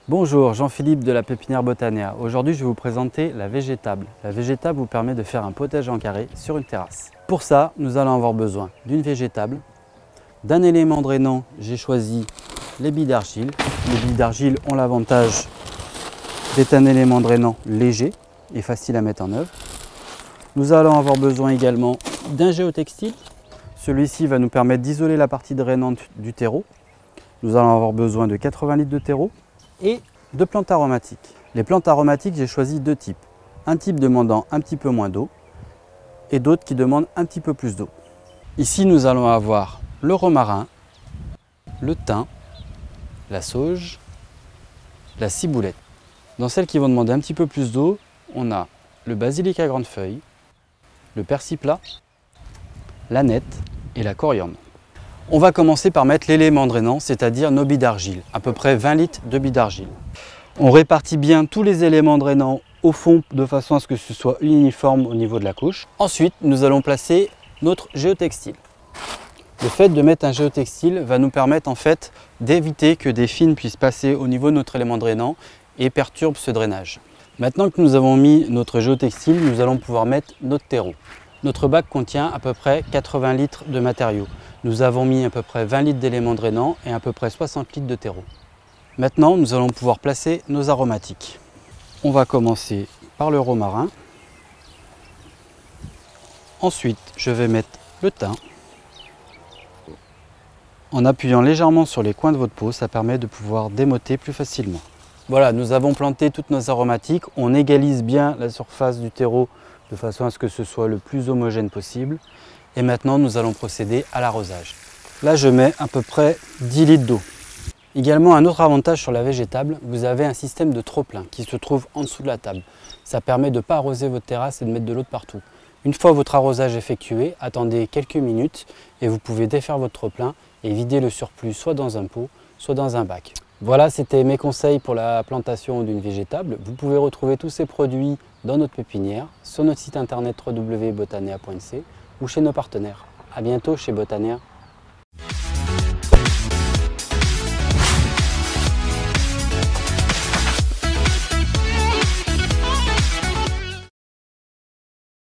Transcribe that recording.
Bonjour, Jean-Philippe de la pépinière Botanea. Aujourd'hui, je vais vous présenter la végétable. La végétable vous permet de faire un potager en carré sur une terrasse. Pour ça, nous allons avoir besoin d'une végétable, d'un élément drainant. J'ai choisi les billes d'argile. Les billes d'argile ont l'avantage d'être un élément drainant léger et facile à mettre en œuvre. Nous allons avoir besoin également d'un géotextile. Celui-ci va nous permettre d'isoler la partie drainante du terreau. Nous allons avoir besoin de 80 litres de terreau et de plantes aromatiques. Les plantes aromatiques, j'ai choisi deux types. Un type demandant un petit peu moins d'eau et d'autres qui demandent un petit peu plus d'eau. Ici, nous allons avoir le romarin, le thym, la sauge, la ciboulette. Dans celles qui vont demander un petit peu plus d'eau, on a le basilic à grandes feuilles, le persil plat, l'aneth et la coriandre. On va commencer par mettre l'élément drainant, c'est-à-dire nos billes d'argile, à peu près 20 litres de billes d'argile. On répartit bien tous les éléments drainants au fond de façon à ce que ce soit uniforme au niveau de la couche. Ensuite, nous allons placer notre géotextile. Le fait de mettre un géotextile va nous permettre en fait d'éviter que des fils puissent passer au niveau de notre élément drainant et perturbent ce drainage. Maintenant que nous avons mis notre géotextile, nous allons pouvoir mettre notre terreau. Notre bac contient à peu près 80 litres de matériaux. Nous avons mis à peu près 20 litres d'éléments drainants et à peu près 60 litres de terreau. Maintenant, nous allons pouvoir placer nos aromatiques. On va commencer par le romarin. Ensuite, je vais mettre le thym. En appuyant légèrement sur les coins de votre pot, ça permet de pouvoir démotter plus facilement. Voilà, nous avons planté toutes nos aromatiques. On égalise bien la surface du terreau de façon à ce que ce soit le plus homogène possible. Et maintenant, nous allons procéder à l'arrosage. Là, je mets à peu près 10 litres d'eau. Également, un autre avantage sur la végétable, vous avez un système de trop-plein qui se trouve en dessous de la table. Ça permet de ne pas arroser votre terrasse et de mettre de l'eau de partout. Une fois votre arrosage effectué, attendez quelques minutes et vous pouvez défaire votre trop-plein et vider le surplus soit dans un pot, soit dans un bac. Voilà, c'était mes conseils pour la plantation d'une végétable. Vous pouvez retrouver tous ces produits dans notre pépinière, sur notre site internet www.botanea.c ou chez nos partenaires. À bientôt chez Botanea.